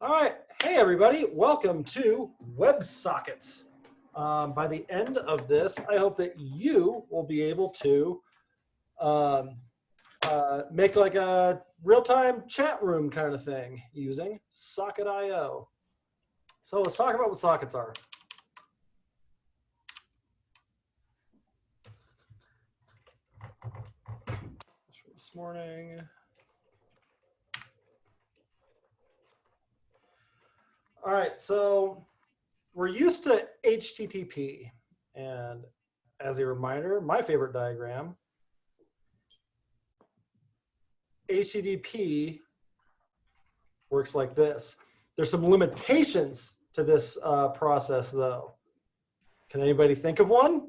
All right. Hey, everybody. Welcome to WebSockets. By the end of this, I hope that you will be able to um, make like a real-time chat room kind of thing using Socket.io. So let's talk about what sockets are. This morning. All right, so we're used to HTTP. And as a reminder, my favorite diagram, HTTP works like this. There's some limitations to this process, though. Can anybody think of one?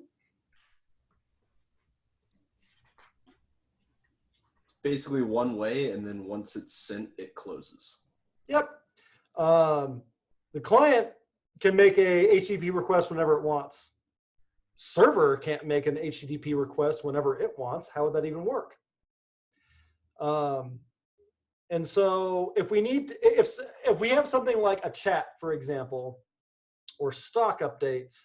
It's basically one way, and then once it's sent, it closes. Yep. The client can make a HTTP request whenever it wants. Server can't make an HTTP request whenever it wants. How would that even work? And so if we have something like a chat, for example, or stock updates,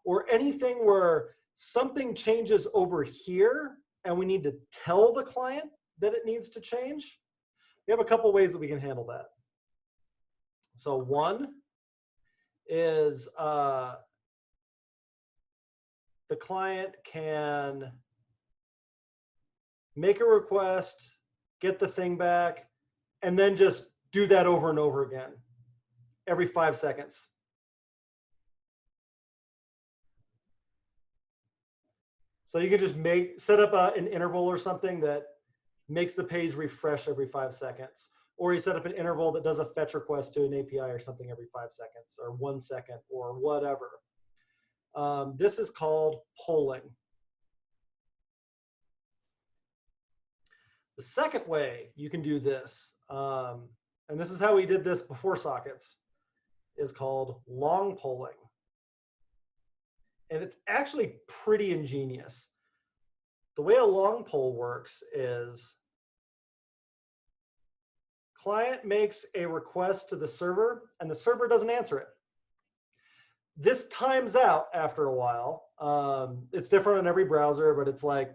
or anything where something changes over here and we need to tell the client that it needs to change, we have a couple ways that we can handle that. So one is the client can make a request, get the thing back, and then just do that over and over again every 5 seconds. So you can just set up an interval or something that makes the page refresh every 5 seconds. Or you set up an interval that does a fetch request to an API or something every 5 seconds or 1 second or whatever. This is called polling. The second way you can do this, and this is how we did this before sockets, is called long polling. And it's actually pretty ingenious. The way a long poll works is client makes a request to the server and the server doesn't answer it. This times out after a while. It's different on every browser, but it's like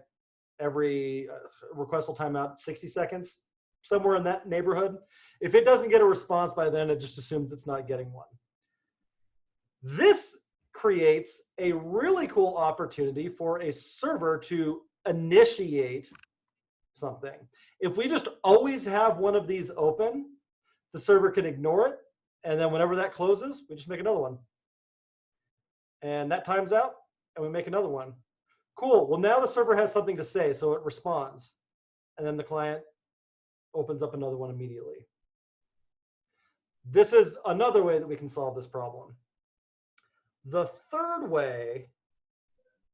every request will time out 60 seconds, somewhere in that neighborhood. If it doesn't get a response by then, it just assumes it's not getting one. This creates a really cool opportunity for a server to initiate something. If we just always have one of these open, the server can ignore it, and then whenever that closes, we just make another one. And that times out, and we make another one. Cool, well now the server has something to say, so it responds. And then the client opens up another one immediately. This is another way that we can solve this problem. The third way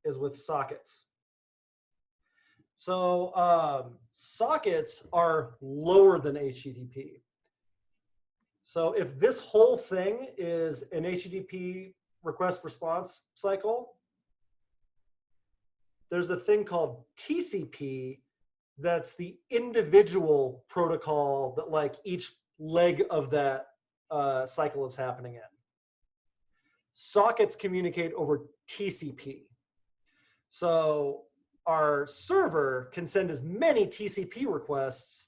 is with sockets. So sockets are lower than HTTP. So if this whole thing is an HTTP request response cycle, there's a thing called TCP that's the individual protocol that like each leg of that cycle is happening in. Sockets communicate over TCP. So our server can send as many TCP requests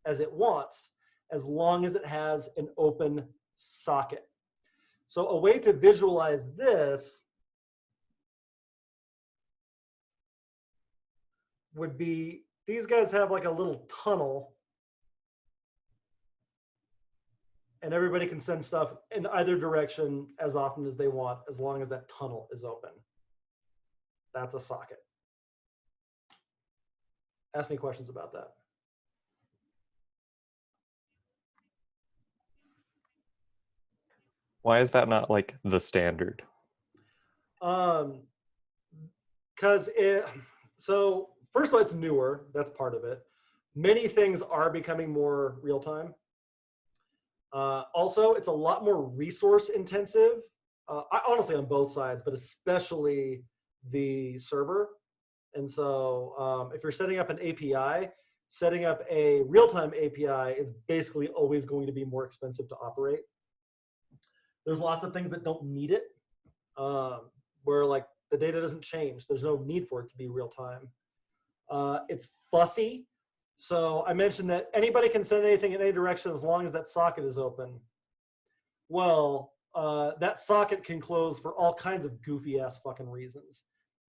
as it wants, as long as it has an open socket. So a way to visualize this would be, these guys have like a little tunnel and everybody can send stuff in either direction as often as they want, as long as that tunnel is open. That's a socket. Ask me questions about that. Why is that not like the standard? Because so first of all, it's newer. That's part of it. Many things are becoming more real time. Also, it's a lot more resource intensive. Honestly, on both sides, but especially the server. And so if you're setting up an API, setting up a real-time API is basically always going to be more expensive to operate There's lots of things that don't need it, where like the data doesn't change. There's no need for it to be real time. It's fussy. So I mentioned that anybody can send anything in any direction as long as that socket is open. Well, that socket can close for all kinds of goofy ass fucking reasons.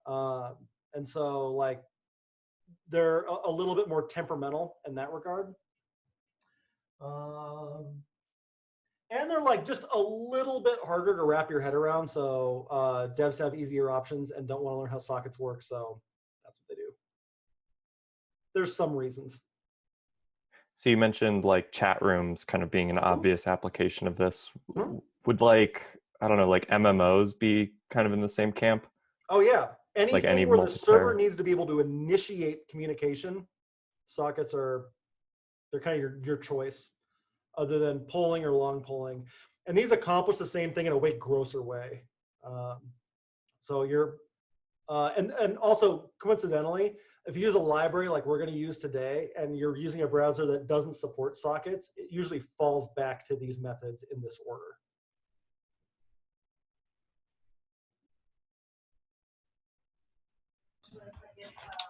And so like they're a little bit more temperamental in that regard. And they're like just a little bit harder to wrap your head around. So devs have easier options and don't want to learn how sockets work. So that's what they do. There's some reasons. So you mentioned like chat rooms kind of being an obvious application of this. Mhm. Would like, I don't know, like MMOs be kind of in the same camp? Oh yeah. Anything Like any where the server multiplayer? needs to be able to initiate communication, sockets they're kind of your choice, other than polling or long polling. And these accomplish the same thing in a way grosser way. So you're and also coincidentally, if you use a library like we're going to use today, and you're using a browser that doesn't support sockets, it usually falls back to these methods in this order.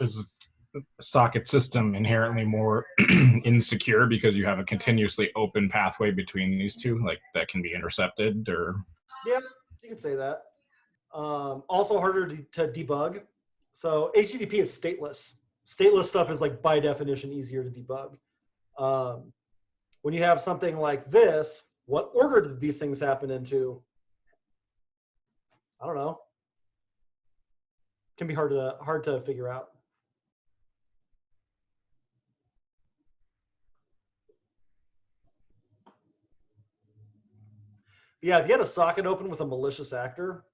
Is the socket system inherently more insecure because you have a continuously open pathway between these two, like that can be intercepted? Or Yeah, you can say that. Also harder to debug. So HTTP is stateless. Stateless stuff is like by definition easier to debug. When you have something like this, what order did these things happen into? I don't know. Can be hard to figure out. Yeah, if you had a socket open with a malicious actor,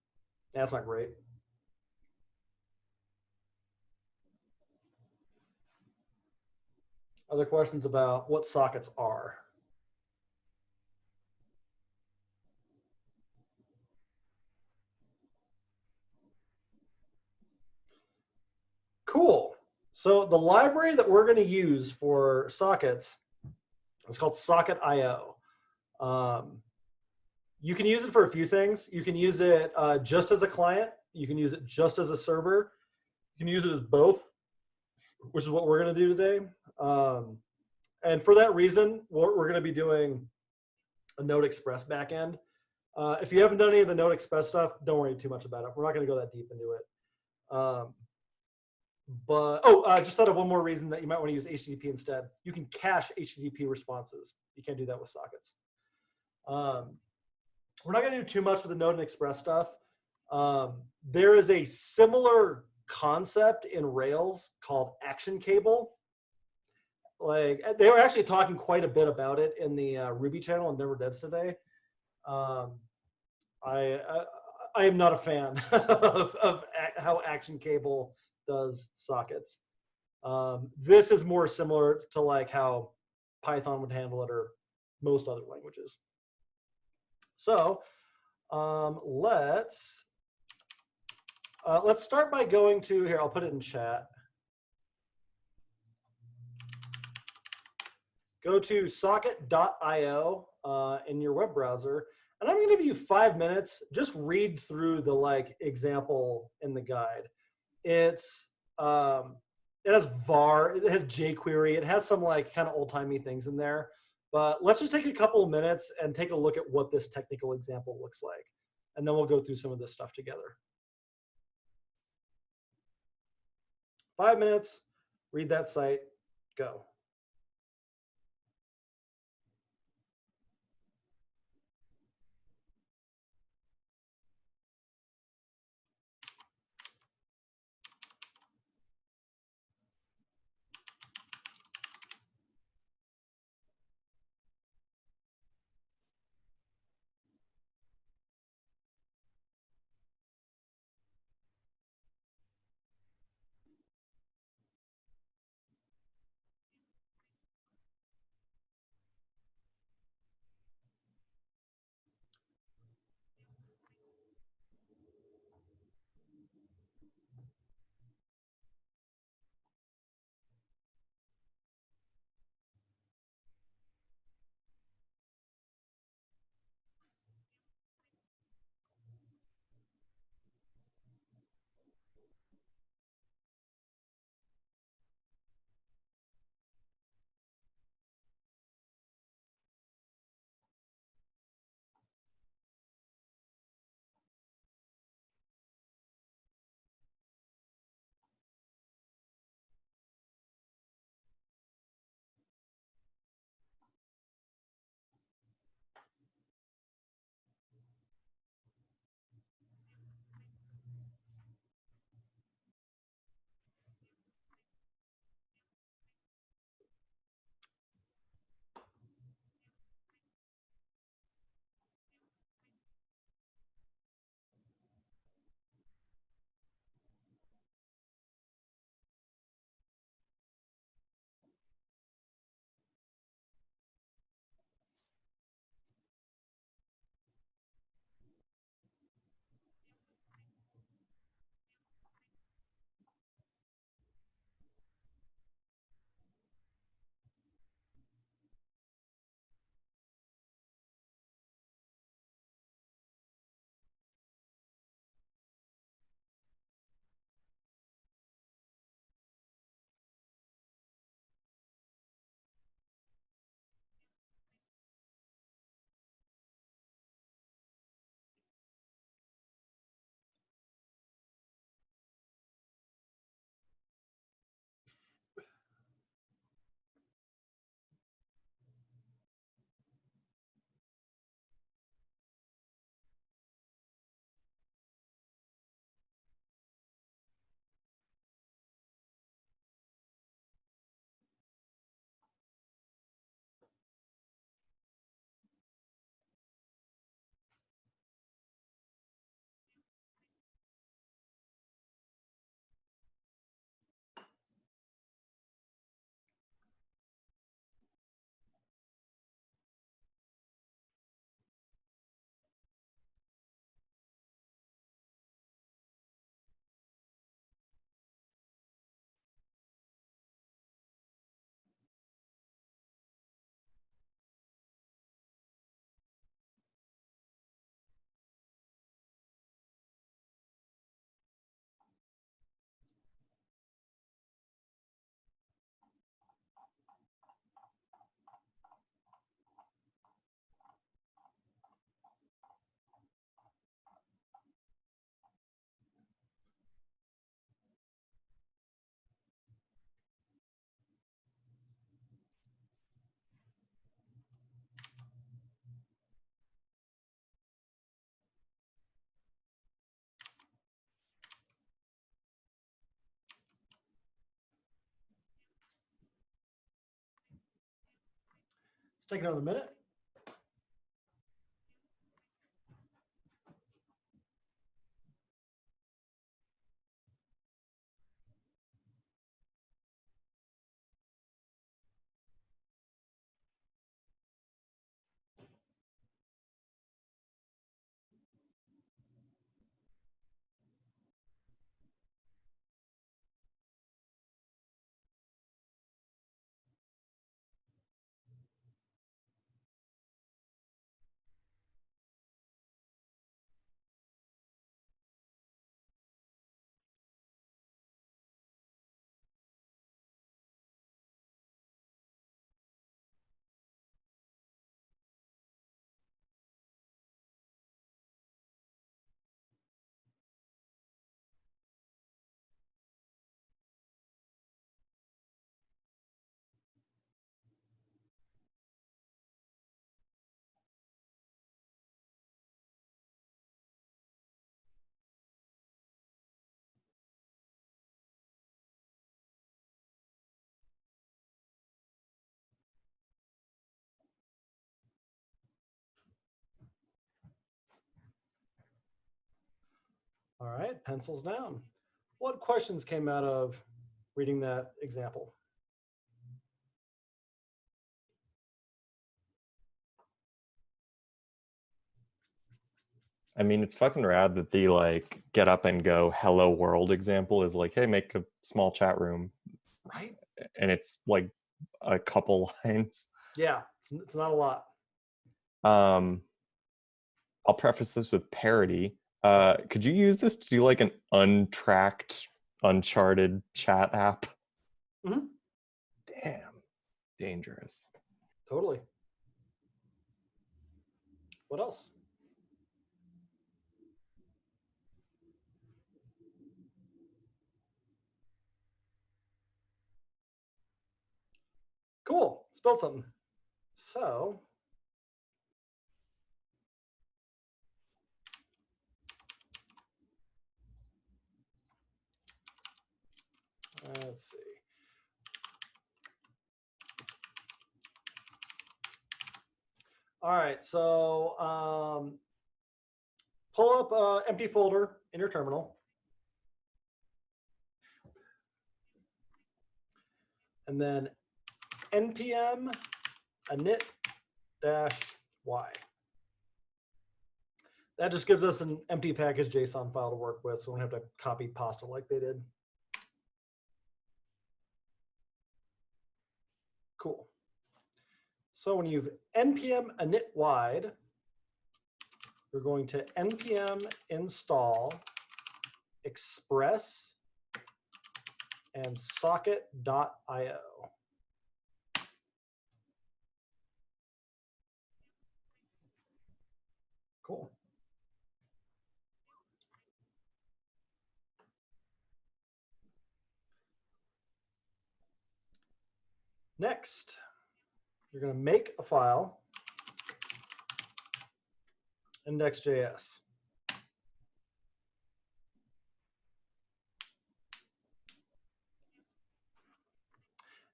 that's not great. Other questions about what sockets are? Cool. So the library that we're going to use for sockets is called Socket.io. You can use it for a few things. You can use it just as a client. You can use it just as a server. You can use it as both, which is what we're going to do today. And for that reason, we're going to be doing a Node Express backend. If you haven't done any of the Node Express stuff, don't worry too much about it. We're not going to go that deep into it. Just thought of one more reason that you might want to use HTTP instead. You can cache HTTP responses. You can't do that with sockets. We're not going to do too much with the Node and Express stuff. There is a similar concept in Rails called Action Cable. Like they were actually talking quite a bit about it in the Ruby channel and Never Devs today. I am not a fan of how Action Cable does sockets. This is more similar to like how Python would handle it or most other languages. So let's start by going to here. I'll put it in chat. Go to socket.io in your web browser, and I'm going to give you 5 minutes. Just read through the like example in the guide. It's it has var, it has jQuery, it has some like kind of old timey things in there. But let's just take a couple of minutes and take a look at what this technical example looks like, and then we'll go through some of this stuff together. 5 minutes. Read that site. Go. take another minute. All right, pencils down. What questions came out of reading that example? I mean, it's fucking rad that the like get up and go hello world example is like, hey, make a small chat room. Right? And it's like a couple lines. Yeah, it's not a lot. I'll preface this with parody. Could you use this to do like an untracked, uncharted chat app? Mhm. Damn, dangerous. Totally. What else? Cool. Spell something. So, let's see. All right. So, pull up an empty folder in your terminal. And then npm init-y. That just gives us an empty package JSON file to work with, so we don't have to copy pasta like they did. Cool. So when you've npm init-y, we're going to npm install express and socket.io. Cool. Next, you're going to make a file, index.js.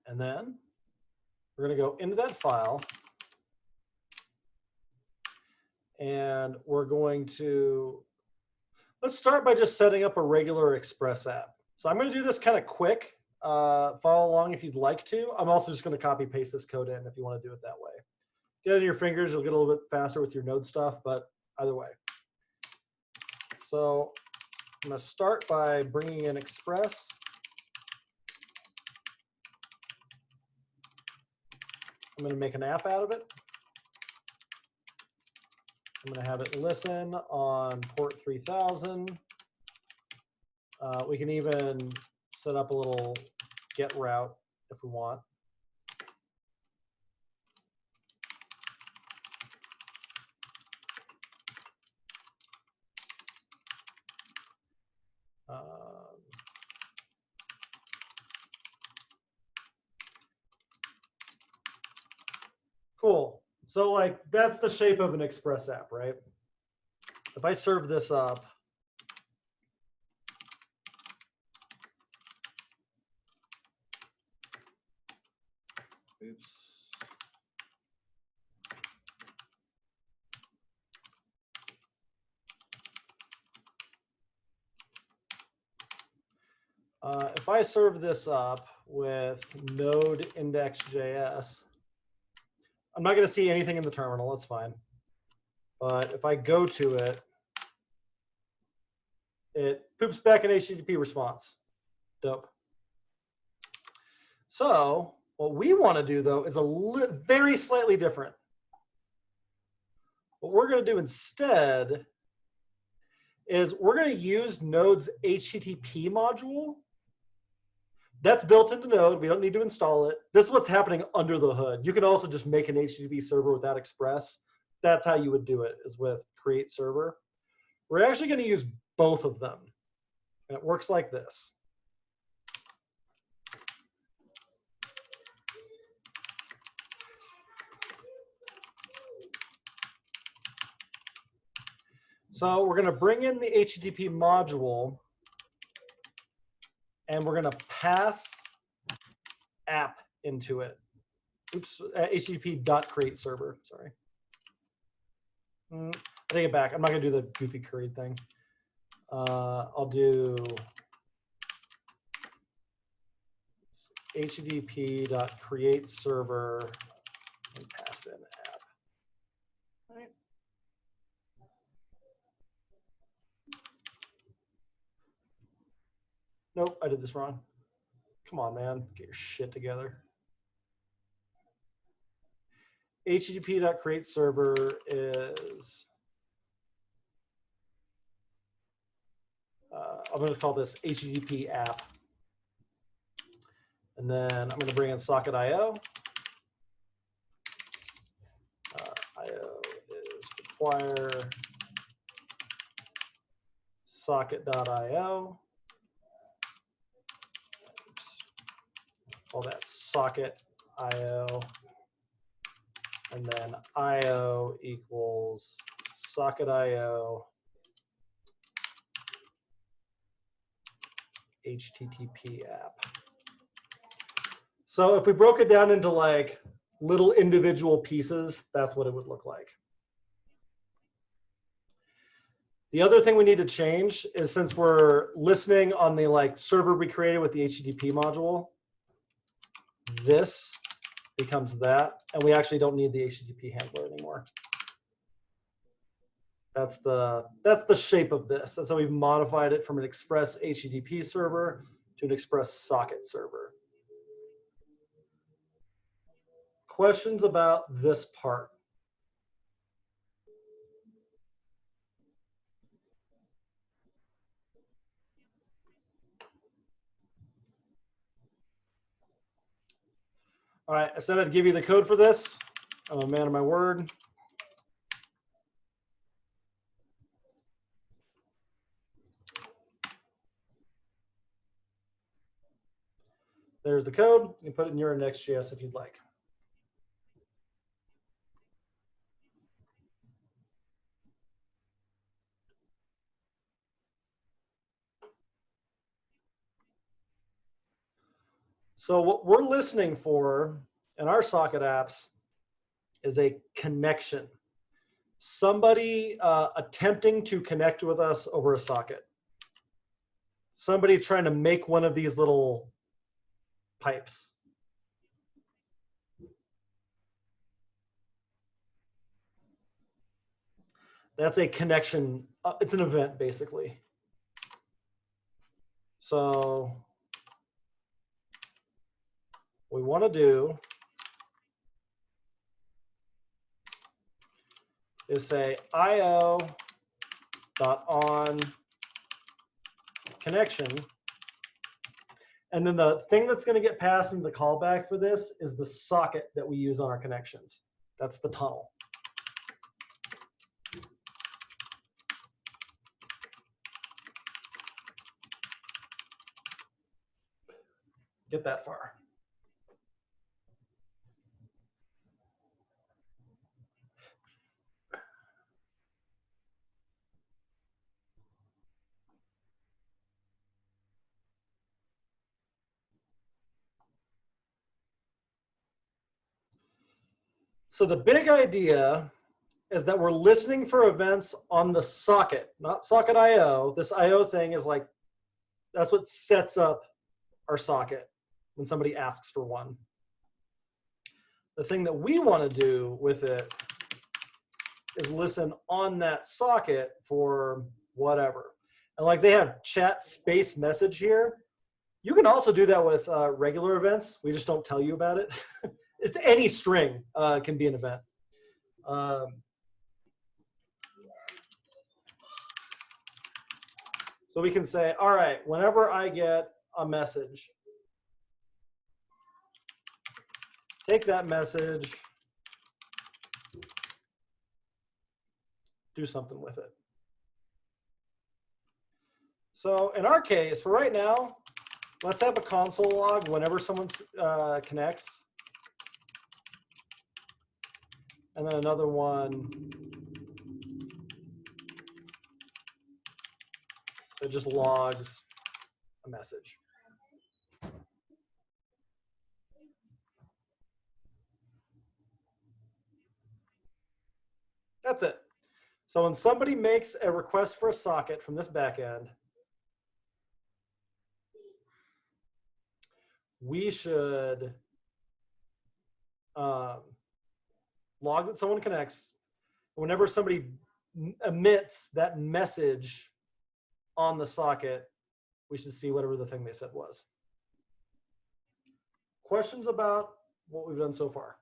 And then we're going to go into that file and we're going to, let's start by just setting up a regular Express app. So I'm going to do this kind of quick. Follow along if you'd like to. I'm also just going to copy paste this code in if you want to do it that way. Get it in your fingers, you'll get a little bit faster with your Node stuff, but either way. So I'm going to start by bringing in Express. I'm going to make an app out of it. I'm going to have it listen on port 3000. We can even set up a little get route if we want. Cool. So like that's the shape of an Express app, right? If I serve this up, oops. If I serve this up with node index.js, I'm not going to see anything in the terminal. That's fine. But if I go to it, it poops back an HTTP response. Dope. So what we want to do, though, is very slightly different. What we're going to do instead is we're going to use Node's HTTP module. That's built into Node. We don't need to install it. This is what's happening under the hood. You can also just make an HTTP server without Express. That's how you would do it, is with create server. We're actually going to use both of them. And it works like this. So we're going to bring in the HTTP module, and we're going to pass app into it. Oops, HTTP.create server, sorry. I take it back. I'm not going to do the goofy curried thing. I'll do HTTP.create server and pass in app. All right. Nope, I did this wrong. Come on, man. Get your shit together. HTTP.create server is, I'm going to call this HTTP app. And then I'm going to bring in socket.io. IO is require socket.io. Call that socket.io. And then IO equals socket.io HTTP app. So if we broke it down into like little individual pieces, that's what it would look like. The other thing we need to change is, since we're listening on the like server we created with the HTTP module, this becomes that, and we actually don't need the HTTP handler anymore. That's the shape of this. That's how we've modified it from an Express HTTP server to an Express socket server. Questions about this part? All right, I said I'd give you the code for this. I'm a man of my word. There's the code. You can put it in your Next.js if you'd like. So what we're listening for in our socket apps is a connection. Somebody attempting to connect with us over a socket. Somebody trying to make one of these little pipes. That's a connection. It's an event, basically. So what we want to do is say io.on connection. And then the thing that's going to get passed into the callback for this is the socket that we use on our connections. That's the tunnel. Get that far. So the big idea is that we're listening for events on the socket, not socket.io. This IO thing is like, that's what sets up our socket when somebody asks for one. The thing that we want to do with it is listen on that socket for whatever. And like they have chat space message here. You can also do that with regular events. We just don't tell you about it. It's any string can be an event. So we can say, all right, whenever I get a message, take that message, do something with it. So in our case, for right now, let's have a console log whenever someone connects. And then another one that just logs a message. That's it. So when somebody makes a request for a socket from this backend, we should log that someone connects. Whenever somebody emits that message on the socket, we should see whatever the thing they said was. Questions about what we've done so far?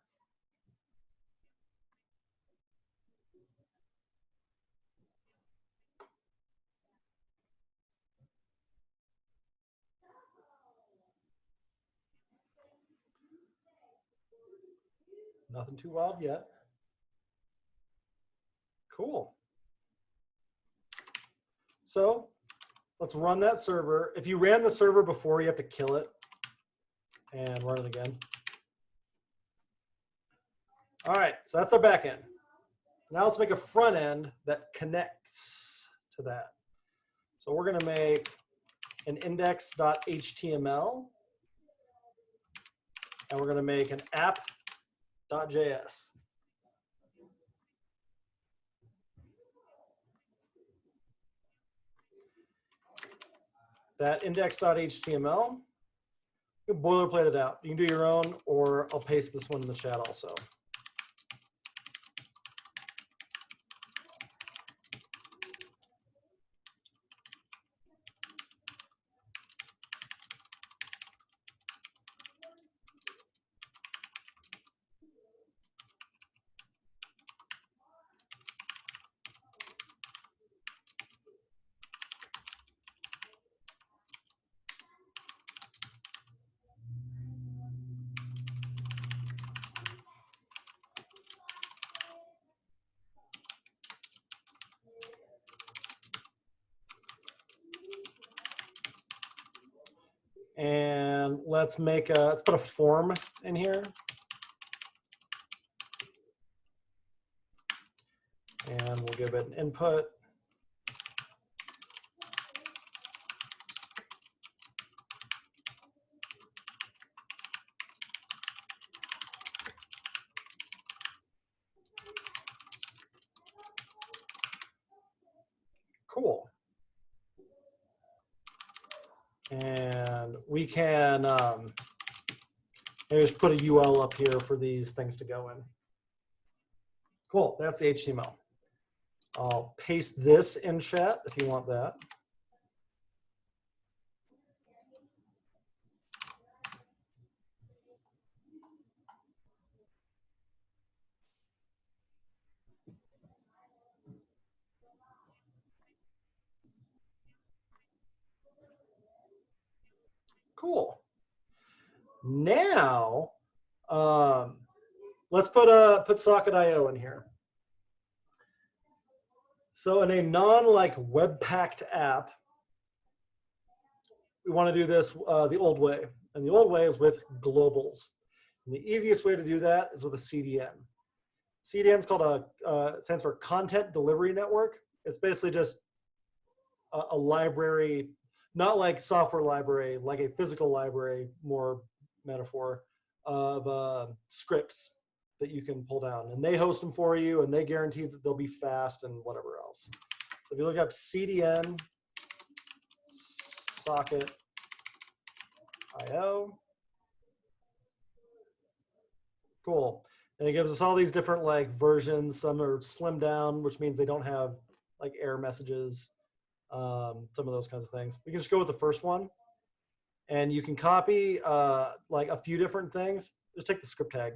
Nothing too wild yet. Cool. So let's run that server. If you ran the server before, you have to kill it and run it again. All right, so that's our back end. Now let's make a front end that connects to that. So we're going to make an index.html, and we're going to make an app.js. That index.html, you can boilerplate it out. You can do your own, or I'll paste this one in the chat also. And let's put a form in here. And we'll give it an input. Cool. And we can maybe just put a UL up here for these things to go in. Cool, that's the HTML. I'll paste this in chat if you want that. Cool. Now, let's put socket.io in here. So in a Webpack app, we want to do this the old way. And the old way is with globals. And the easiest way to do that is with a CDN. CDN is called stands for Content Delivery Network. It's basically just a library, not like software library, like a physical library, more metaphor, of scripts that you can pull down. And they host them for you, and they guarantee that they'll be fast and whatever else. So if you look up CDN, socket, IO. Cool. And it gives us all these different like versions. Some are slimmed down, which means they don't have like error messages, some of those kinds of things. We can just go with the first one. And you can copy like a few different things. Just take the script tag.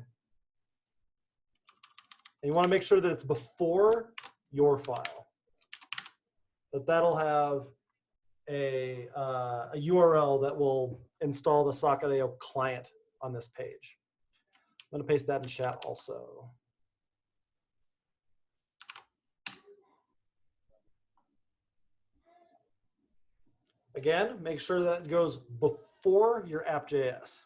And you want to make sure that it's before your file. That'll have a URL that will install the Socket.io client on this page. I'm going to paste that in chat also. Again, make sure that it goes before your app.js.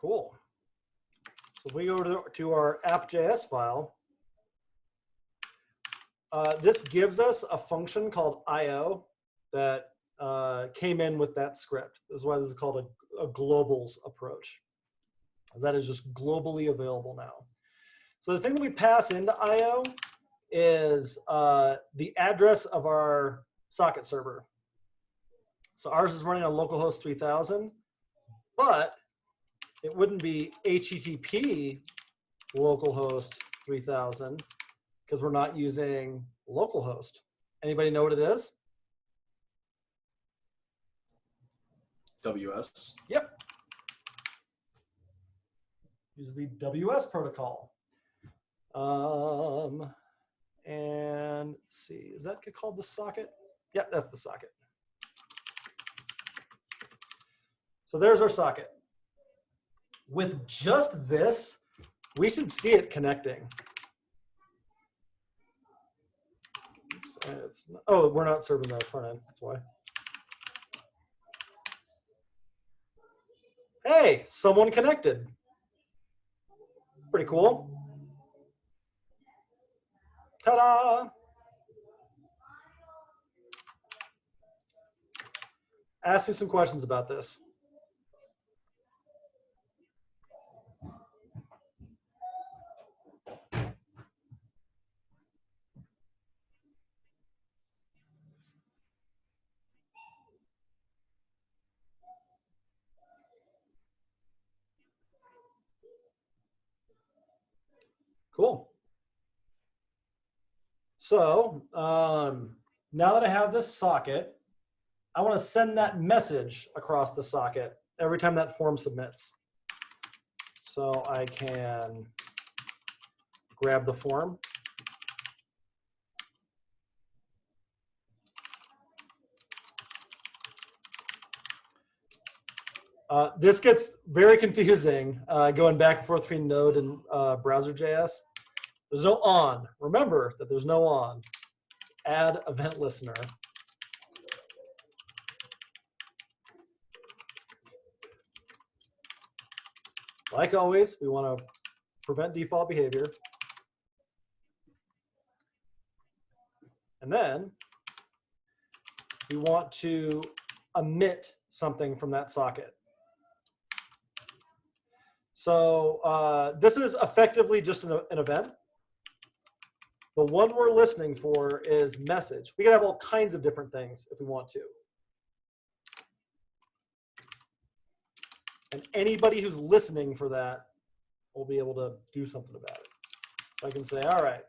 Cool. So if we go to our app.js file, this gives us a function called IO that came in with that script. This is why this is called a globals approach. That is just globally available now. So the thing that we pass into IO is the address of our socket server. So ours is running on localhost 3000, but it wouldn't be HTTP localhost 3000 because we're not using localhost. Anybody know what it is? WS. Yep. Use the WS protocol. And let's see, is that called the socket? Yeah, that's the socket. So there's our socket. With just this, we should see it connecting. Oops, oh, we're not serving the front end, that's why. Hey, someone connected. Pretty cool. Ta-da! Ask me some questions about this. Cool. So now that I have this socket, I want to send that message across the socket every time that form submits. So I can grab the form. This gets very confusing going back and forth between Node and Browser.js. There's no on. Remember that there's no on. Add event listener. Like always, we want to prevent default behavior. And then we want to emit something from that socket. So this is effectively just an event. The one we're listening for is message. We can have all kinds of different things if we want to. And anybody who's listening for that will be able to do something about it. So I can say, all right,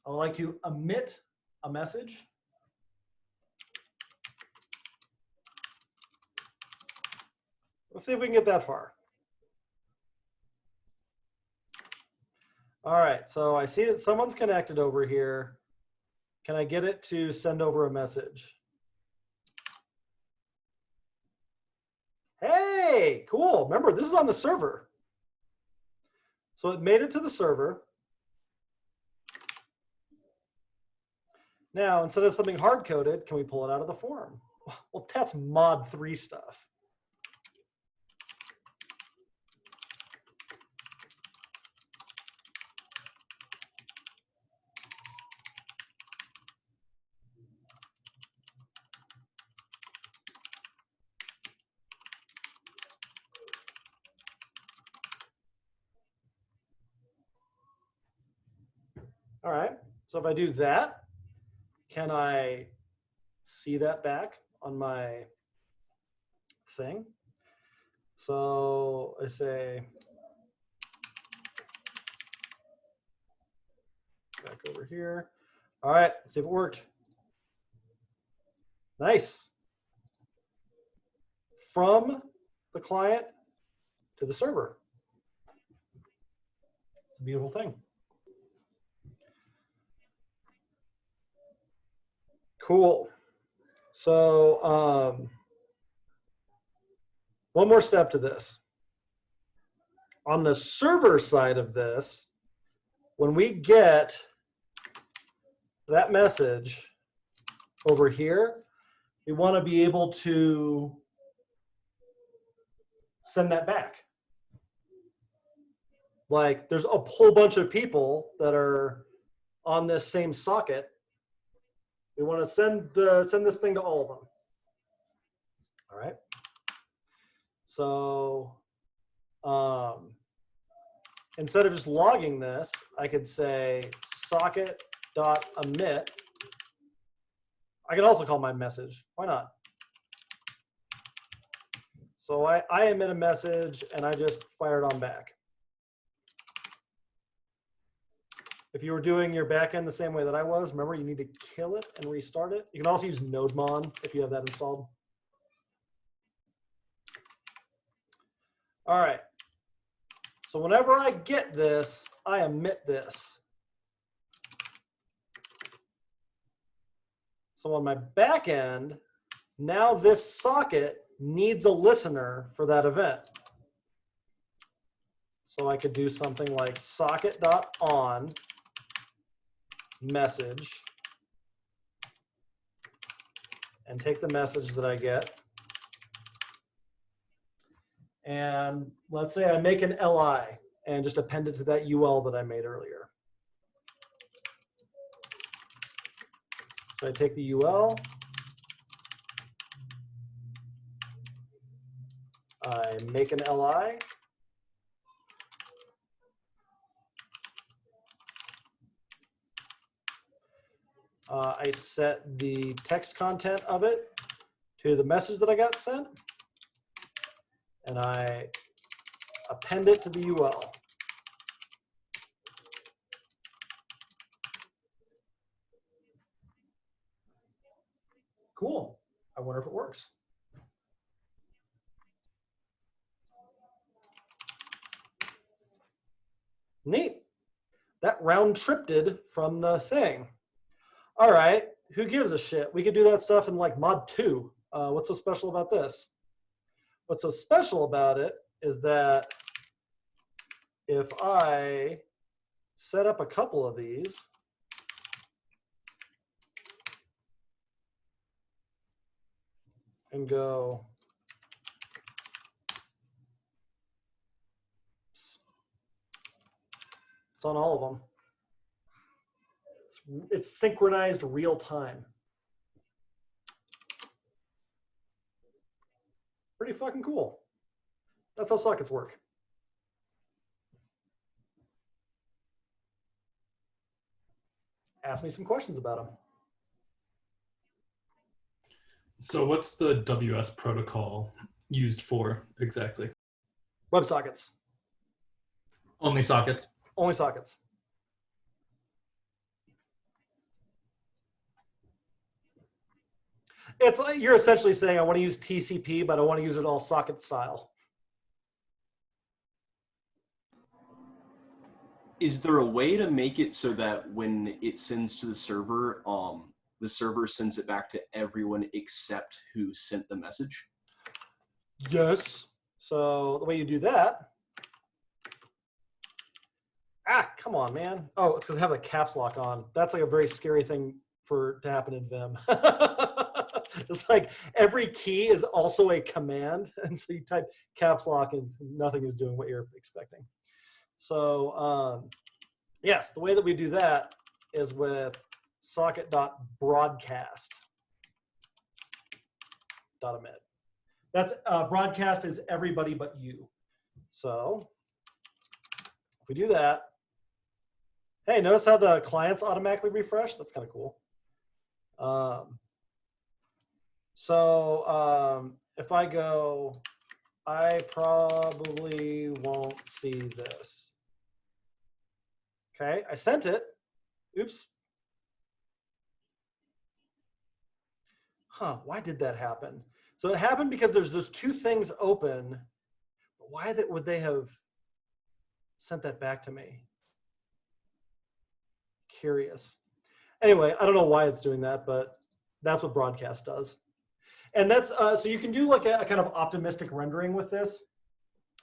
I would like to emit a message. Let's see if we can get that far. All right, so I see that someone's connected over here. Can I get it to send over a message? Hey, cool. Remember, this is on the server. So it made it to the server. Now, instead of something hard-coded, can we pull it out of the form? Well, that's mod 3 stuff. All right, So if I do that, can I see that back on my thing? So I say, back over here. All right, let's see if it worked. Nice. From the client to the server. It's a beautiful thing. Cool. So one more step to this. On the server side of this, when we get that message over here, we want to be able to send that back. Like there's a whole bunch of people that are on this same socket. We want to send this thing to all of them. All right. So instead of just logging this, I could say socket.emit. I can also call my message. Why not? So I emit a message and I just fire it on back. If you were doing your backend the same way that I was, remember you need to kill it and restart it. You can also use NodeMon if you have that installed. All right. So whenever I get this, I emit this. So on my back end, now this socket needs a listener for that event. So I could do something like socket.on message and take the message that I get. And let's say I make an LI and just append it to that UL that I made earlier. So I take the UL, I make an LI, I set the text content of it to the message that I got sent, and I append it to the UL. Cool. I wonder if it works. Neat. That round tripped from the thing. All right, who gives a shit? We could do that stuff in like mod 2. What's so special about this? What's so special about it is that if I set up a couple of these, and go, it's on all of them. It's synchronized real time. Pretty fucking cool. That's how sockets work. Ask me some questions about them. So what's the WS protocol used for exactly? WebSockets. Only sockets? Only sockets. It's like you're essentially saying I want to use TCP, but I want to use it all socket style. Is there a way to make it so that when it sends to the server sends it back to everyone except who sent the message? Yes. So the way you do that, come on, man. Oh, it's because I have the caps lock on. That's like a very scary thing to happen in Vim. It's like every key is also a command, and so you type caps lock and nothing is doing what you're expecting. So yes, the way that we do that is with socket.broadcast.emit. That's broadcast is everybody but you. So if we do that, Hey, notice how the clients automatically refresh? That's kind of cool. If I go, I probably won't see this. Okay, I sent it. Oops. Huh, why did that happen? So it happened because there's those two things open. Why would they have sent that back to me? Curious. Anyway, I don't know why it's doing that, but that's what broadcast does. And that's, so you can do like a kind of optimistic rendering with this.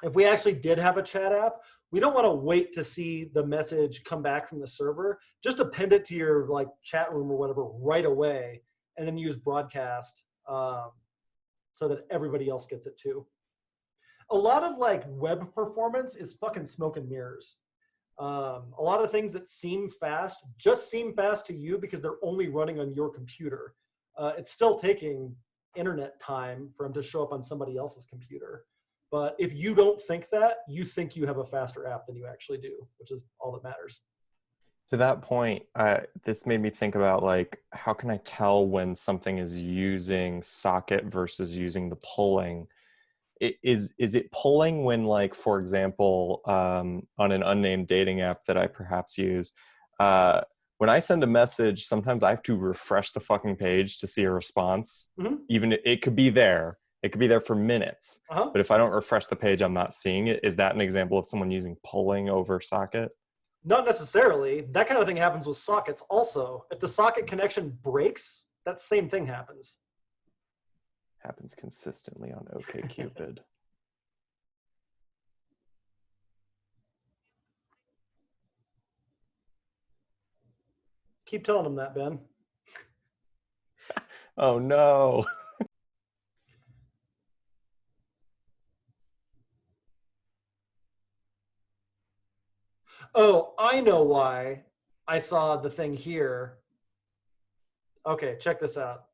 If we actually did have a chat app, we don't want to wait to see the message come back from the server. Just append it to your like chat room or whatever right away, and then use broadcast so that everybody else gets it too. A lot of like web performance is fucking smoke and mirrors. A lot of things that seem fast just seem fast to you because they're only running on your computer. It's still taking internet time for them to show up on somebody else's computer. But if you don't think that, you think you have a faster app than you actually do, which is all that matters. To that point, this made me think about like, how can I tell when something is using socket versus using the polling? Is it polling when, like, for example, on an unnamed dating app that I perhaps use, when I send a message, sometimes I have to refresh the fucking page to see a response. Mm-hmm. Even it could be there. It could be there for minutes. Uh-huh. But if I don't refresh the page, I'm not seeing it. Is that an example of someone using polling over socket? Not necessarily. That kind of thing happens with sockets also. If the socket connection breaks, that same thing happens. Happens consistently on OkCupid. Keep telling them that, Ben. Oh no. Oh, I know why I saw the thing here. Okay, check this out.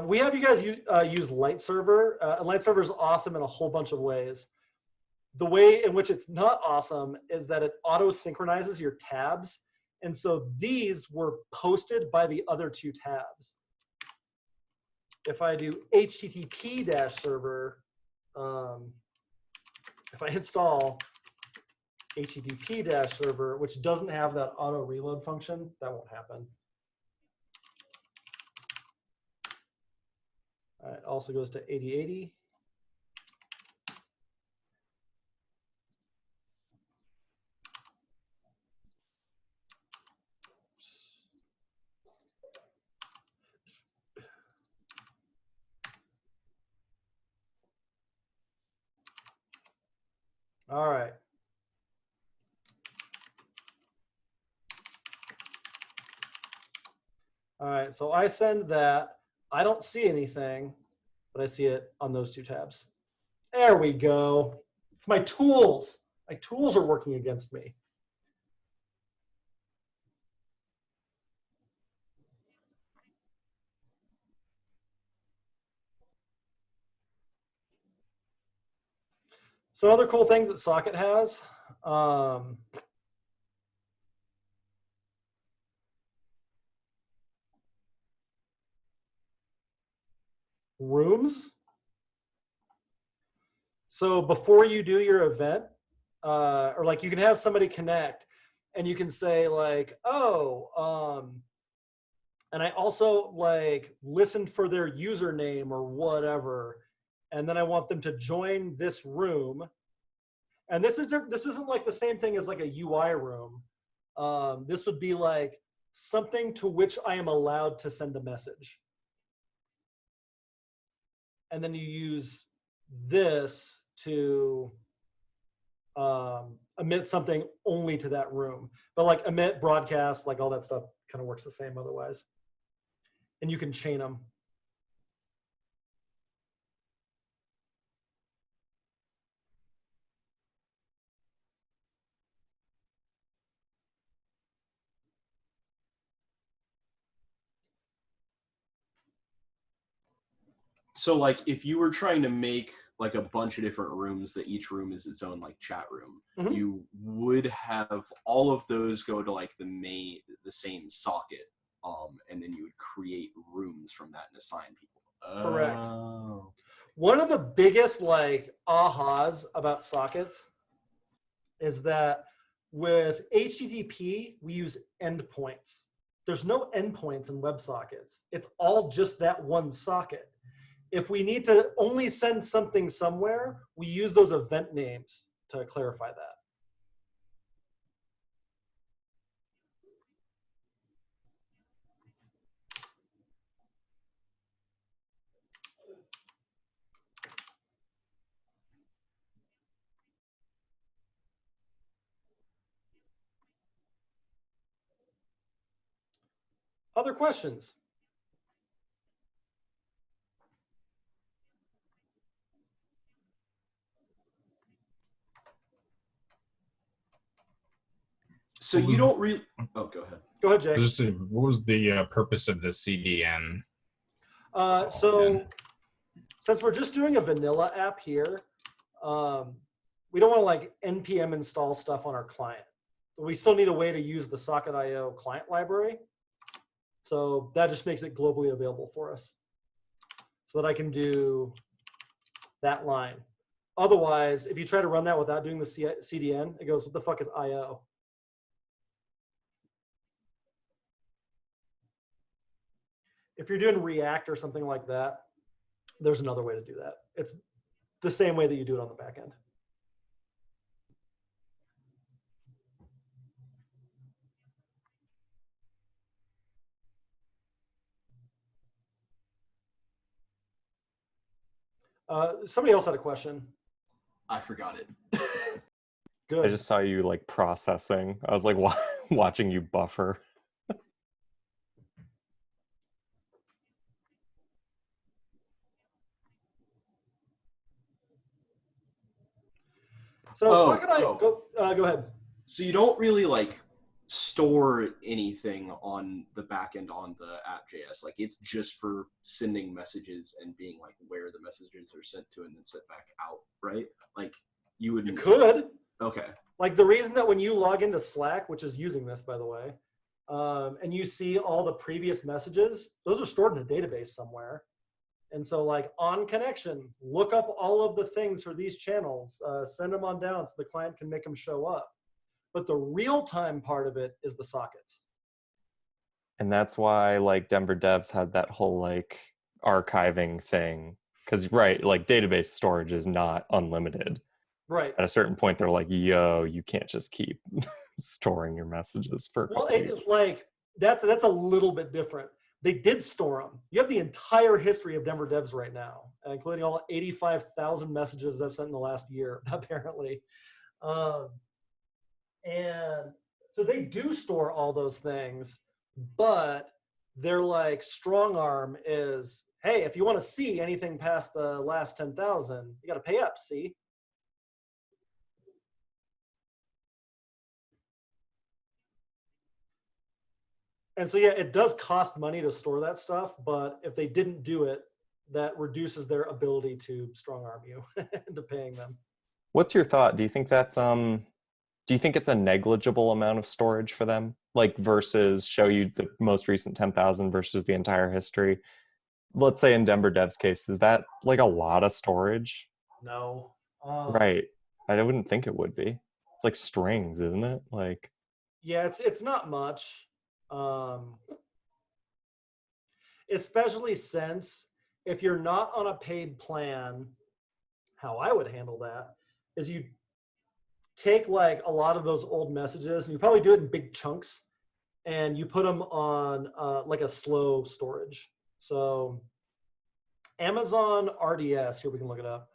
We have you guys use LightServer. LightServer is awesome in a whole bunch of ways. The way in which it's not awesome is that it auto-synchronizes your tabs. And so these were posted by the other two tabs. If I do HTTP-server, if I install HTTP-server, which doesn't have that auto reload function, that won't happen. It also goes to 8080. All right. All right, so I send that. I don't see anything, but I see it on those two tabs. There we go. It's my tools. My tools are working against me. Some other cool things that Socket has. Rooms. So before you do your event, or like you can have somebody connect and you can say like, oh, and I also like listened for their username or whatever. And then I want them to join this room. And this isn't like the same thing as like a UI room. This would be like something to which I am allowed to send a message. And then you use this to emit something only to that room. But like emit, broadcast, like all that stuff kind of works the same otherwise. And you can chain them. So like if you were trying to make like a bunch of different rooms that each room is its own like chat room, Mhm. you would have all of those go to like the same socket, and then you would create rooms from that and assign people. Correct. Oh. One of the biggest like ahas about sockets is that with HTTP, we use endpoints. There's no endpoints in WebSockets. It's all just that one socket. If we need to only send something somewhere, we use those event names to clarify that. Other questions? So What you was don't really. Oh, go ahead. Go ahead, Jay. Just what was the purpose of the CDN? So since we're just doing a vanilla app here, we don't want to like npm install stuff on our client. We still need a way to use the Socket.io client library. So that just makes it globally available for us so that I can do that line. Otherwise, if you try to run that without doing the CDN, it goes, what the fuck is IO? If you're doing React or something like that, there's another way to do that. It's the same way that you do it on the back end. Somebody else had a question. I forgot it. Good. I just saw you like processing. I was like watching you buffer. So Oh, Socket.io, go ahead. So you don't really like store anything on the back end on the app.js. Like it's just for sending messages and being like where the messages are sent to and then sent back out, right? Like you would. You could. Okay. Like the reason that when you log into Slack, which is using this, by the way, and you see all the previous messages, those are stored in a database somewhere. And so like on connection, look up all of the things for these channels, send them on down so the client can make them show up. But the real-time part of it is the sockets. And that's why like Denver devs had that whole like archiving thing. Because right, like database storage is not unlimited. Right. At a certain point, they're like, yo, you can't just keep storing your messages for a Well, couple years. like that's a little bit different. They did store them. You have the entire history of Denver devs right now, including all 85,000 messages I've sent in the last year, apparently. And so they do store all those things, but they're like strong arm is, hey, if you want to see anything past the last 10,000, you got to pay up, see? And so, yeah, it does cost money to store that stuff, but if they didn't do it, that reduces their ability to strong arm you into paying them. What's your thought? Do you think that's do you think it's a negligible amount of storage for them? Like versus show you the most recent 10,000 versus the entire history? Let's say in Denver Dev's case, is that like a lot of storage? No. Right. I wouldn't think it would be. It's like strings, isn't it? Like Yeah, it's not much. Especially since if you're not on a paid plan, how I would handle that is you take like a lot of those old messages and you probably do it in big chunks and you put them on like a slow storage. So Amazon RDS, here we can look it up.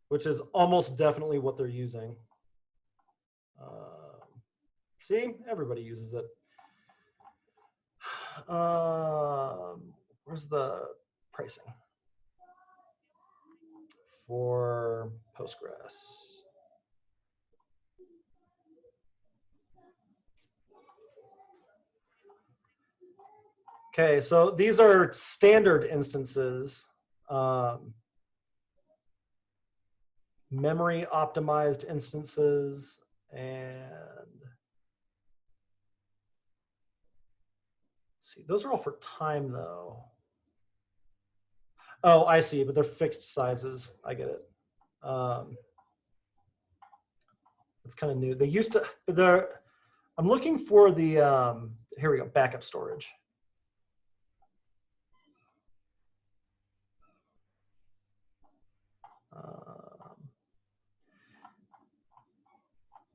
Which is almost definitely what they're using. See, everybody uses it. Where's the pricing for Postgres? Okay, so these are standard instances. Memory optimized instances, and let's see, those are all for time though. Oh, I see, but they're fixed sizes. I get it. It's kind of new. They used to, I'm looking for the, here we go, backup storage.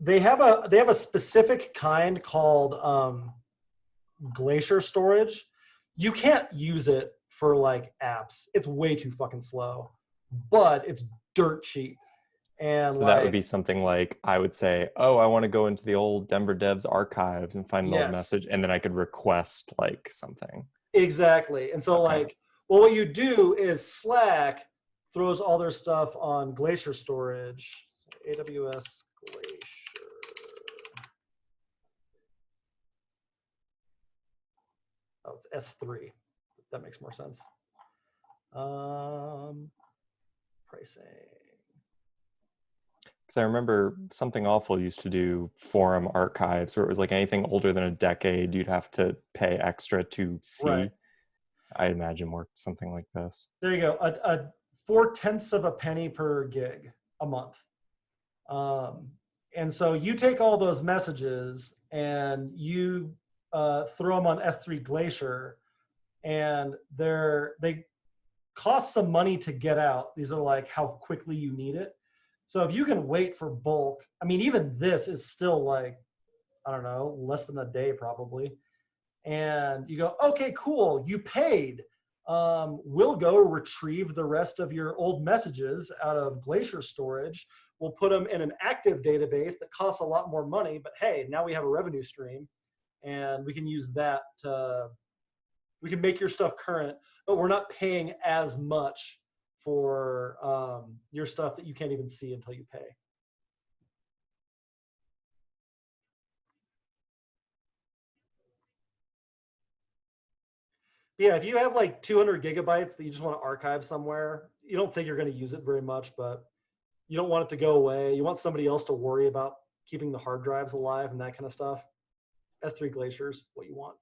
They have a specific kind called Glacier storage. You can't use it for like apps. It's way too fucking slow, but it's dirt cheap. And So that would be something like, I would say, oh, I want to go into the old Denver Devs archives and find an old message, and then I could request like something. Exactly. And so like, well, what you do is Slack throws all their stuff on Glacier storage. So AWS Glacier. Oh, it's S3. That makes more sense. Pricing. Because I remember Something Awful used to do forum archives where it was like anything older than a decade, you'd have to pay extra to see. Right. I imagine worked something like this. There you go. A 0.4 of a penny per gig a month. And so you take all those messages and you throw them on S3 Glacier, and they cost some money to get out. These are like how quickly you need it. So if you can wait for bulk, I mean, even this is still like, I don't know, less than a day probably. And you go, okay, cool, you paid. We'll go retrieve the rest of your old messages out of Glacier storage. We'll put them in an active database that costs a lot more money, but hey, now we have a revenue stream, and we can use that we can make your stuff current, but we're not paying as much for your stuff that you can't even see until you pay. Yeah, if you have like 200 gigabytes that you just want to archive somewhere, you don't think you're going to use it very much, but you don't want it to go away. You want somebody else to worry about keeping the hard drives alive and that kind of stuff. S3 Glacier's what you want.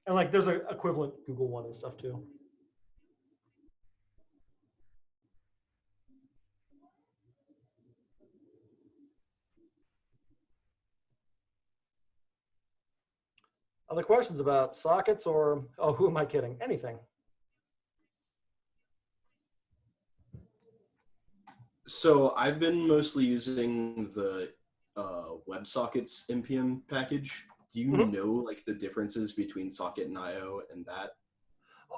And like there's an equivalent Google one and stuff too. Other questions about sockets or, oh, who am I kidding? Anything. So I've been mostly using the WebSockets npm package. Do you know like the differences between Socket and IO and that?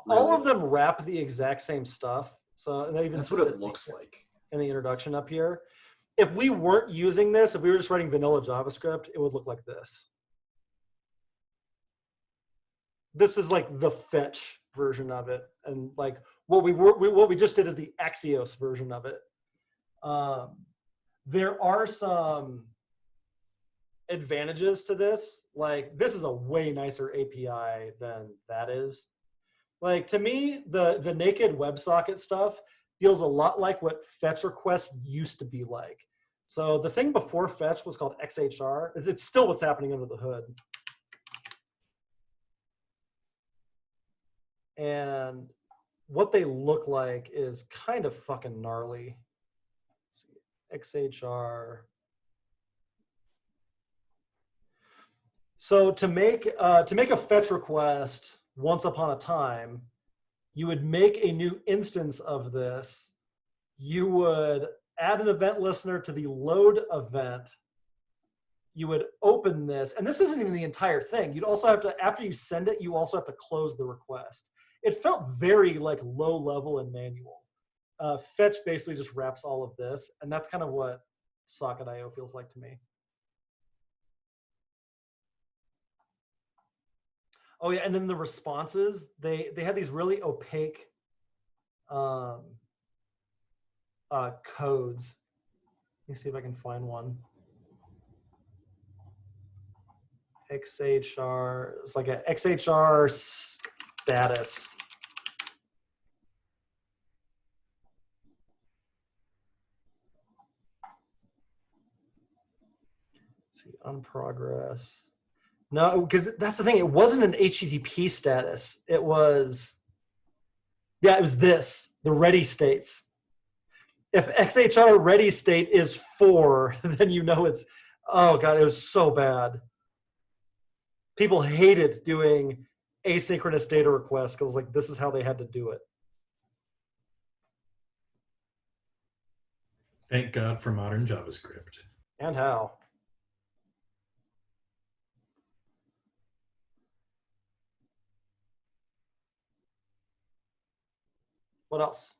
All of them wrap the exact same stuff. So they even that's what it looks like in the introduction up here. If we weren't using this, if we were just writing vanilla JavaScript, it would look like this. This is like the fetch version of it, and like what we just did is the Axios version of it. There are some advantages to this. Like this is a way nicer API than that is. Like to me, the naked WebSocket stuff feels a lot like what fetch requests used to be like. So the thing before fetch was called XHR. It's still what's happening under the hood. And what they look like is kind of fucking gnarly. Let's see, XHR. So to make a fetch request once upon a time, you would make a new instance of this. You would add an event listener to the load event. You would open this, and this isn't even the entire thing. You'd also have to, after you send it, you also have to close the request. It felt very like low level and manual. Fetch basically just wraps all of this, and that's kind of what Socket.io feels like to me. Oh yeah, and then the responses, they had these really opaque codes. Let me see if I can find one. XHR. It's like a XHR status. Let's see, on progress. No, because that's the thing. It wasn't an HTTP status. It was, yeah, it was this, the ready states. If XHR ready state is 4, then you know it's, oh God, it was so bad. People hated doing asynchronous data requests because like this is how they had to do it. Thank God for modern JavaScript. And how. What else?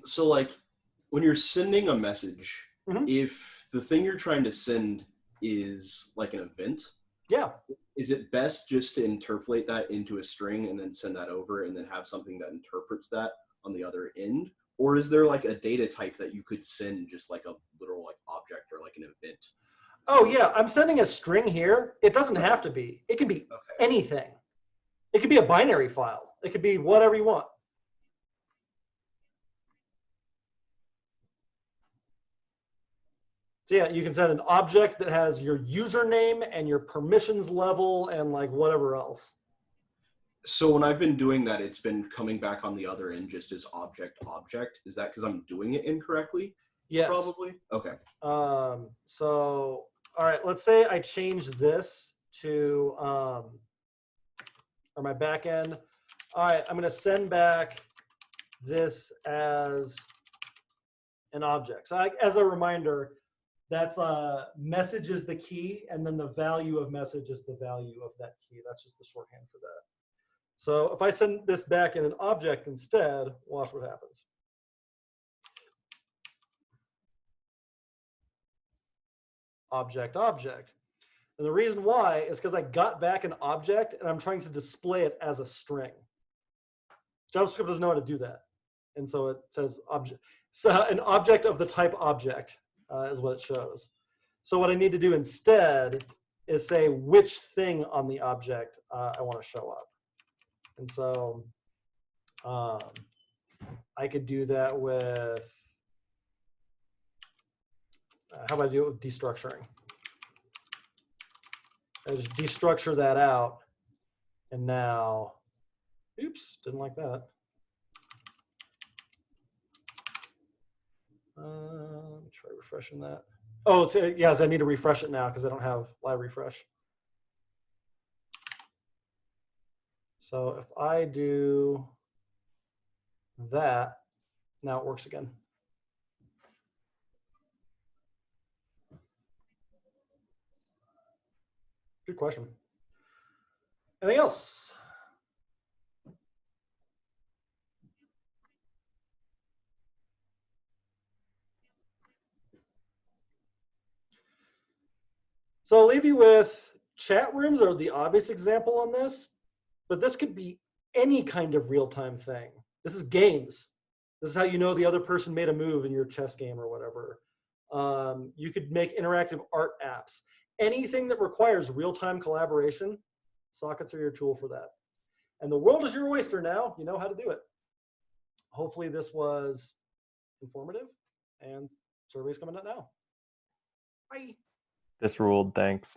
So like when you're sending a message, Mhm. if the thing you're trying to send is like an event, Yeah. is it best just to interpolate that into a string and then send that over and then have something that interprets that on the other end? Or is there like a data type that you could send just like a literal like object or like an event? Oh yeah, I'm sending a string here. It doesn't have to be. It can be Okay. anything. It could be a binary file. It could be whatever you want. So yeah, you can send an object that has your username and your permissions level and like whatever else. So when I've been doing that, it's been coming back on the other end just as object. Is that because I'm doing it incorrectly? Yes. Probably. Okay. So, all right, let's say I change this to, or my backend. All right, I'm gonna send back this as an object. So as a reminder, that's message is the key, and then the value of message is the value of that key. That's just the shorthand for that. So if I send this back in an object instead, watch what happens. Object, object. And the reason why is because I got back an object and I'm trying to display it as a string. JavaScript doesn't know how to do that. And so it says object. So an object of the type object is what it shows. So what I need to do instead is say which thing on the object I want to show up. And so I could do that with, how about I do it with destructuring? I just destructure that out. And now, oops, didn't like that. Let me try refreshing that. Oh, it's, yes, I need to refresh it now because I don't have live refresh. So if I do that, now it works again. Good question. Anything else? So I'll leave you with chat rooms are the obvious example on this, but this could be any kind of real-time thing. This is games. This is how you know the other person made a move in your chess game or whatever. You could make interactive art apps. Anything that requires real-time collaboration, sockets are your tool for that. And the world is your oyster now. You know how to do it. Hopefully this was informative, and survey's coming out now. Bye. This ruled. Thanks.